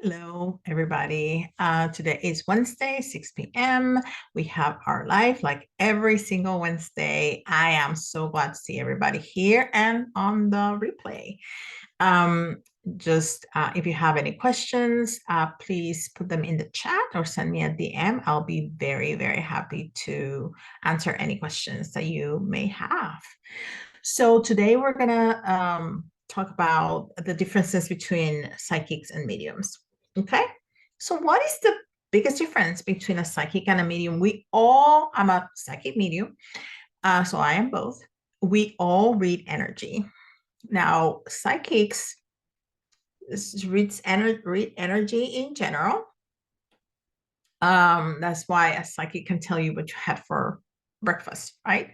Hello, everybody. Today is Wednesday, 6 p.m. We have our live like every single Wednesday. I am so glad to see everybody here and on the replay. Um, just if you have any questions, please put them in the chat or send me a DM. I'll be very, very happy to answer any questions that you may have. So today we're gonna talk about the differences between psychics and mediums. Okay, so what is the biggest difference between a psychic and a medium? I'm a psychic medium, so I am both. We all read energy. Now, psychics read energy in general. That's why a psychic can tell you what you had for breakfast, right?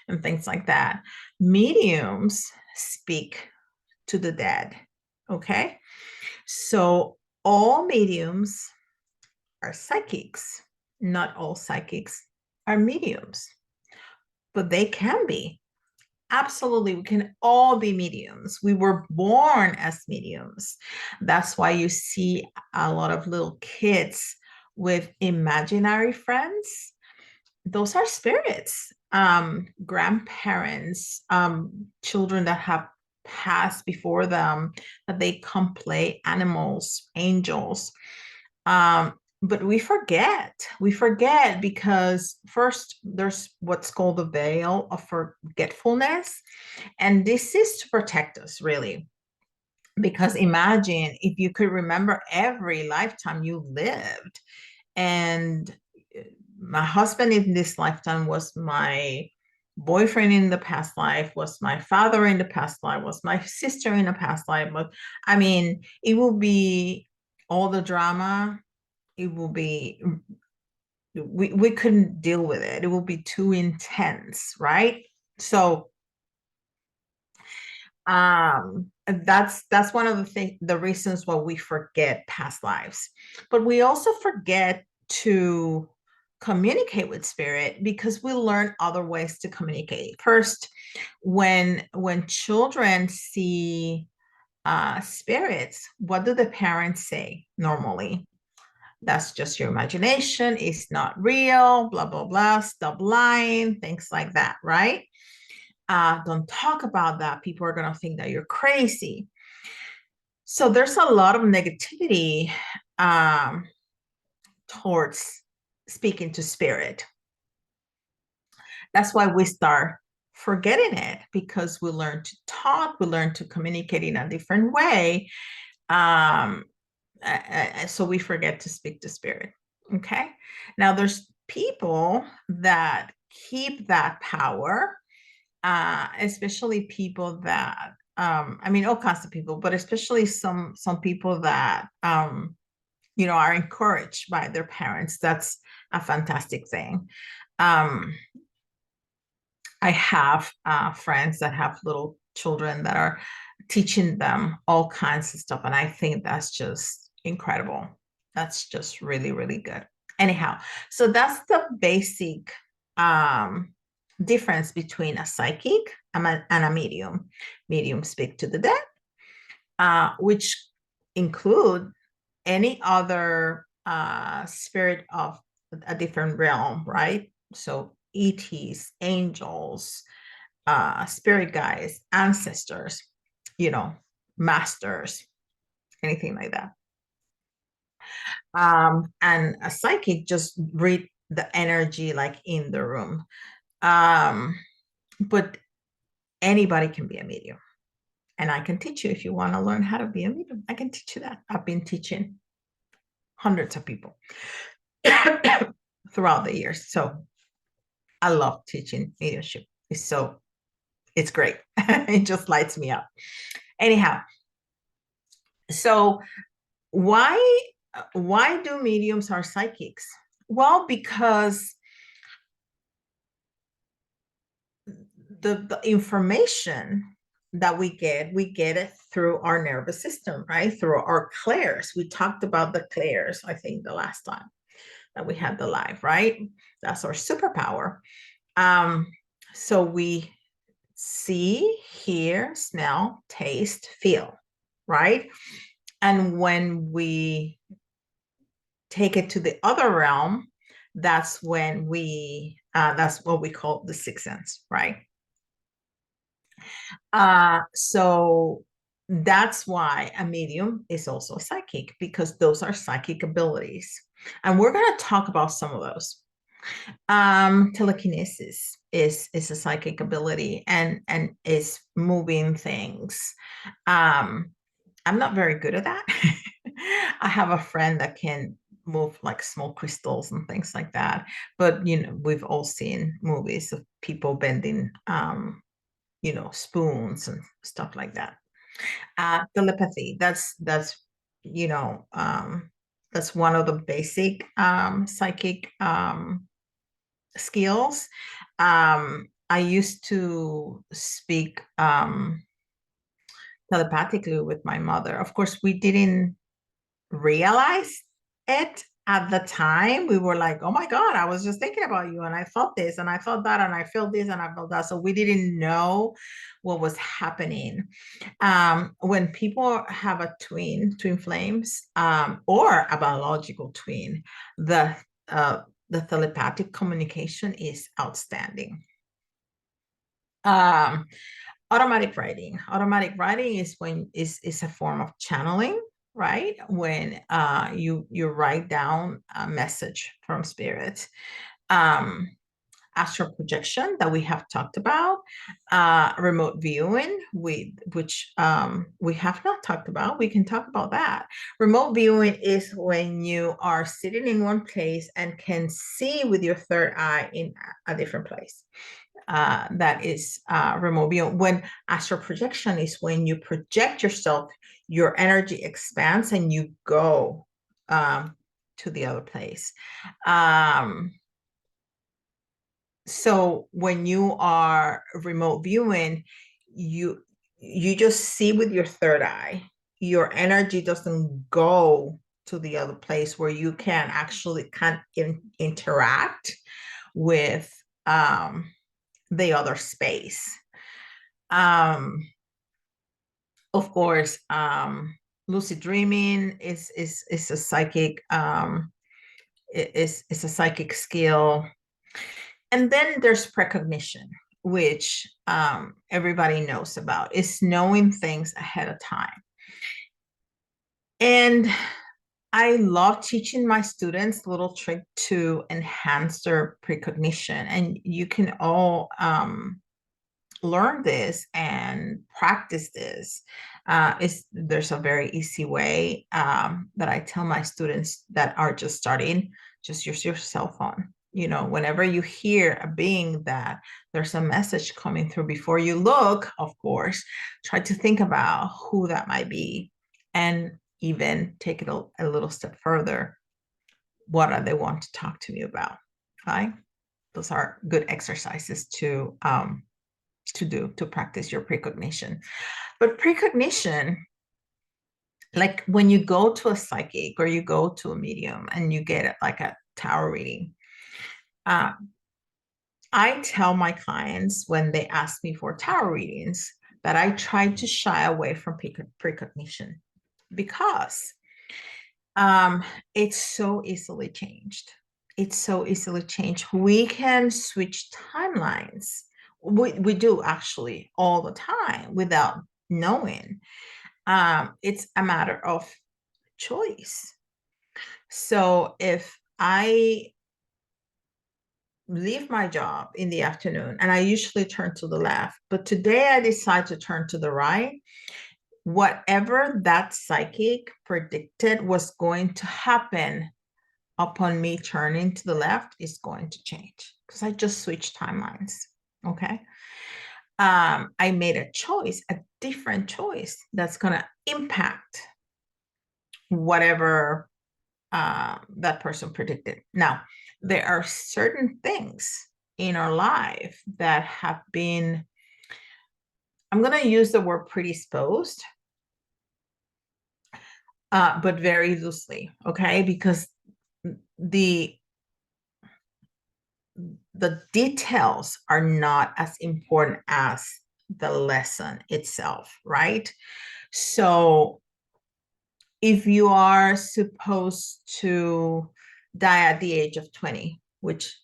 And things like that. Mediums speak to the dead. Okay. So all mediums are psychics. Not all psychics are mediums, but they can be. Absolutely, we can all be mediums. We were born as mediums. That's why you see a lot of little kids with imaginary friends. Those are spirits, grandparents, children that have passed before them, that they come play animals, angels. Um, but we forget because first there's what's called the veil of forgetfulness. And this is to protect us, really. Because imagine if you could remember every lifetime you lived. And my husband in this lifetime was my boyfriend in the past life, was my father in the past life, was my sister in the past life. But I mean, it will be all the drama. It will be, we couldn't deal with it. It will be too intense, right? So that's one of the reasons why we forget past lives. But we also forget to communicate with spirit because we learn other ways to communicate. First, when children see spirits, what do the parents say normally? That's just your imagination, it's not real, blah blah blah, stop lying, things like that, right? Don't talk about that. People are going to think that you're crazy. So there's a lot of negativity um, towards speaking to spirit. That's why we start forgetting it, because we learn to talk, we learn to communicate in a different way. Um, so we forget to speak to spirit. Okay. Now there's people that keep that power, especially people that I mean all kinds of people, but especially some people that are encouraged by their parents. That's a fantastic thing. um I have friends that have little children that are teaching them all kinds of stuff, and I think that's just incredible. That's just really, really good. Anyhow, so that's the basic um difference between a psychic and a medium. Medium speak to the dead, which include any other spirit of a different realm, right? So ETs, angels, spirit guides, ancestors, you know, masters, anything like that. And a psychic just read the energy like in the room. Um, but anybody can be a medium. And I can teach you if you want to learn how to be a medium. I can teach you that. I've been teaching hundreds of people throughout the years. So I love teaching mediumship. It's great. It just lights me up. Anyhow, so why why do mediums are psychics? Well, because the information that we get it through our nervous system, right? Through our clairs. We talked about the clairs, I think, the last time that we had the live, right? That's our superpower. Um, so we see, hear, smell, taste, feel, right? And when we take it to the other realm, that's when that's what we call the sixth sense, right? So that's why a medium is also a psychic, because those are psychic abilities. And we're going to talk about some of those. Telekinesis is a psychic ability and is moving things. Um, I'm not very good at that. I have a friend that can move like small crystals and things like that. But we've all seen movies of people bending spoons and stuff like that. Telepathy, you know, um, that's one of the basic psychic skills. I used to speak telepathically with my mother. Of course, we didn't realize it at the time. We were like, oh my God, I was just thinking about you and I felt this and I felt that and I felt this and I felt that. So we didn't know what was happening. When people have a twin flames, or a biological twin, the telepathic communication is outstanding. Um, automatic writing is when is a form of channeling, right? When you write down a message from spirit. um Astral projection that we have talked about. Remote viewing, which we have not talked about. We can talk about that. Remote viewing is when you are sitting in one place and can see with your third eye in a different place. That is remote viewing. When astral projection is when you project yourself, your energy expands and you go to the other place. So when you are remote viewing, you just see with your third eye. Your energy doesn't go to the other place where you can actually interact with the other space. Um, of course, lucid dreaming is a psychic is a psychic skill. And then there's precognition, which everybody knows about. It's knowing things ahead of time. And I love teaching my students a little trick to enhance their precognition. And you can all learn this and practice this. There's a very easy way that I tell my students that are just starting. Just use your cell phone. Whenever you hear a being that there's a message coming through, before you look, of course, try to think about who that might be, and even take it a little step further. What do they want to talk to me about? Okay, those are good exercises to do to practice your precognition. But precognition, like when you go to a psychic or you go to a medium and you get like a tarot reading, uh, I tell my clients when they ask me for tarot readings that I try to shy away from precognition, because it's so easily changed. It's so easily changed. We can switch timelines. We do actually all the time without knowing. It's a matter of choice. So if I leave my job in the afternoon, and I usually turn to the left, but today I decide to turn to the right, whatever that psychic predicted was going to happen upon me turning to the left is going to change, because I just switched timelines. Okay. I made a choice, a different choice that's going to impact whatever that person predicted. Now, there are certain things in our life that have been, I'm going to use the word predisposed, but very loosely, okay? Because the details are not as important as the lesson itself, right? So if you are supposed to die at the age of 20, which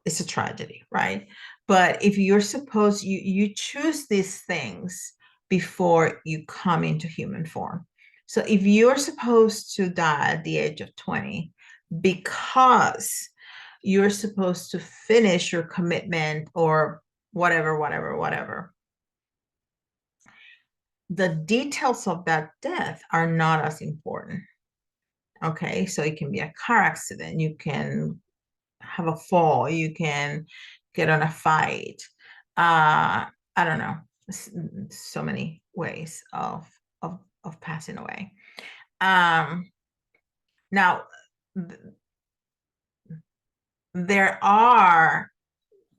is a tragedy, right? But if you're supposed, you choose these things before you come into human form. So if you're supposed to die at the age of 20 because you're supposed to finish your commitment or whatever, whatever, whatever, the details of that death are not as important. Okay, so it can be a car accident, you can have a fall, you can get on a fight. I don't know, so many ways of passing away. Now, there are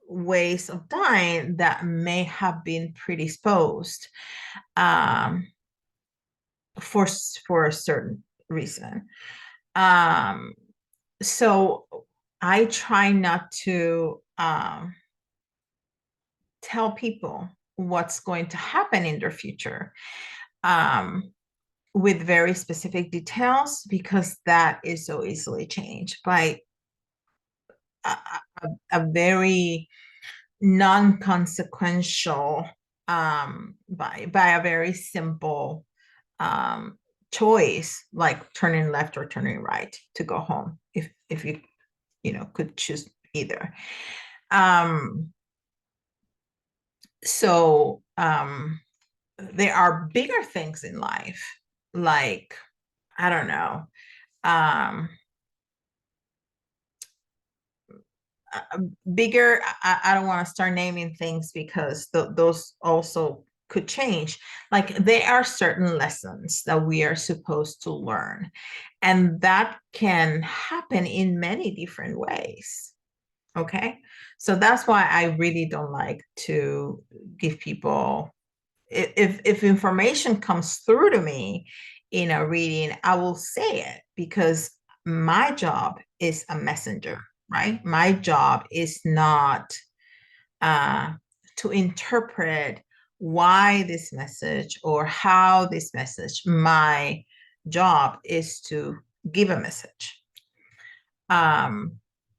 ways of dying that may have been predisposed um, for a certain reason. Um, so I try not to tell people what's going to happen in their future with very specific details, because that is so easily changed by a very non-consequential by a very simple um, choice, like turning left or turning right to go home, if you know could choose either. So there are bigger things in life, like, I don't know, um, bigger. I don't want to start naming things because those also could change. Like, there are certain lessons that we are supposed to learn, and that can happen in many different ways. Okay, so that's why I really don't like to give people, if information comes through to me in a reading, I will say it, because my job is a messenger, right? My job is not uh, to interpret why this message or how this message. My job is to give a message. Um,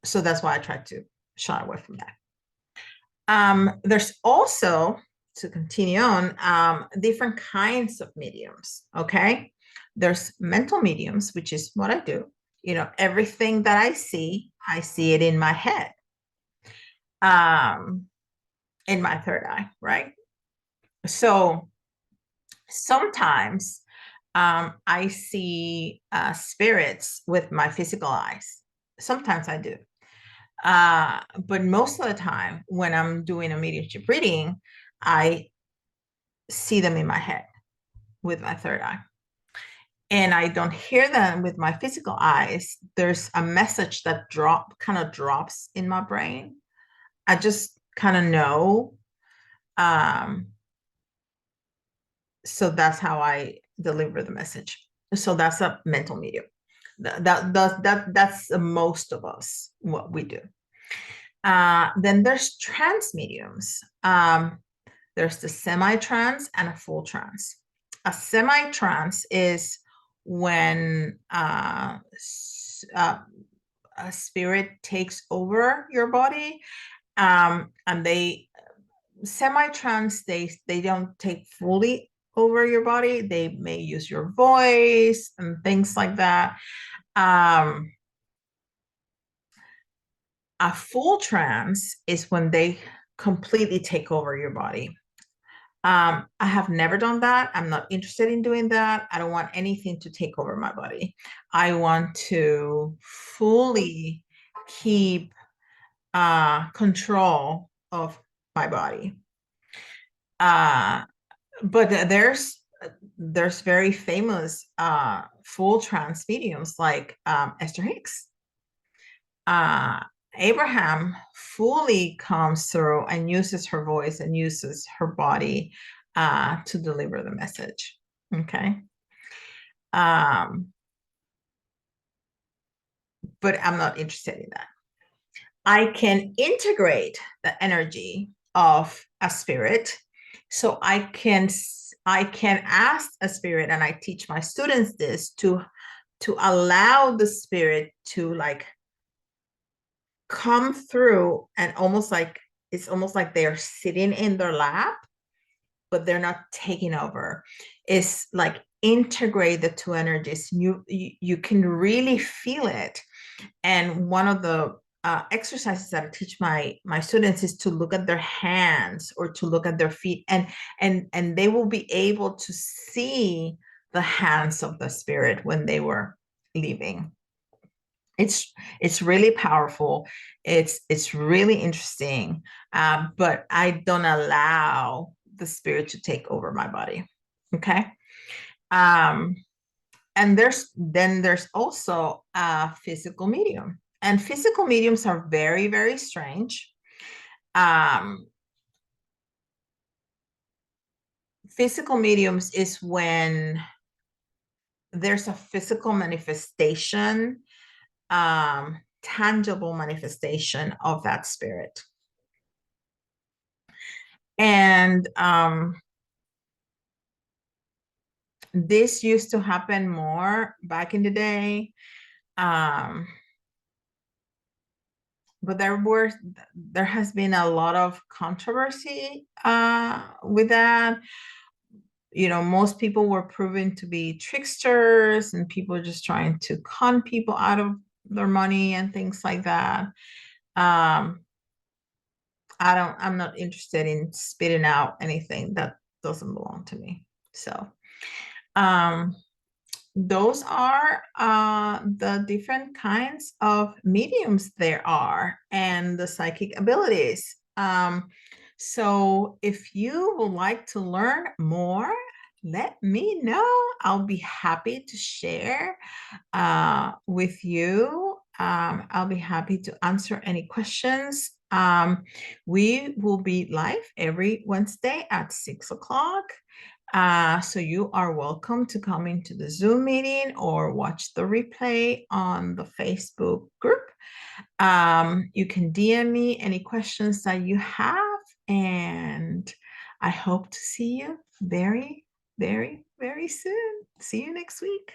so that's why I try to shy away from that. There's also, to continue on, different kinds of mediums. Okay, there's mental mediums, which is what I do. You know, everything that I see it in my head, um, in my third eye, right? So sometimes I see spirits with my physical eyes. Sometimes I do. But most of the time, when I'm doing a mediumship reading, I see them in my head with my third eye. And I don't hear them with my physical eyes. There's a message that kind of drops in my brain. I just kind of know. Um, so that's how I deliver the message. So that's a mental medium. That's most of us what we do. Then there's trance mediums. There's the semi-trance and a full trance. A semi-trance is when a spirit takes over your body, and they semi-trance, they don't take fully over your body. They may use your voice and things like that. A full trance is when they completely take over your body. I have never done that. I'm not interested in doing that. I don't want anything to take over my body. I want to fully keep control of my body. But there's very famous full trance mediums like Esther Hicks. Abraham fully comes through and uses her voice and uses her body to deliver the message. Okay. Um, but I'm not interested in that. I can integrate the energy of a spirit, so I can I can ask a spirit, and I teach my students this, to allow the spirit to like come through, and almost like it's almost like they're sitting in their lap, but they're not taking over. It's like integrate the two energies. You can really feel it. And one of the exercises that I teach my students is to look at their hands or to look at their feet, and they will be able to see the hands of the spirit when they were leaving. It's really powerful. It's really interesting, but I don't allow the spirit to take over my body. Okay. Um, and there's also a physical medium, and physical mediums are very, very strange. Um, Physical mediums is when there's a physical manifestation, tangible manifestation of that spirit. And this used to happen more back in the day. But there has been a lot of controversy with that. You know, most people were proven to be tricksters, and people just trying to con people out of their money and things like that. Um, I'm not interested in spitting out anything that doesn't belong to me. So, um, those are the different kinds of mediums there are, and the psychic abilities. So if you would like to learn more, let me know. I'll be happy to share with you. I'll be happy to answer any questions. We will be live every Wednesday at 6 o'clock. So you are welcome to come into the Zoom meeting or watch the replay on the Facebook group. You can DM me any questions that you have, and I hope to see you very, very, very soon. See you next week.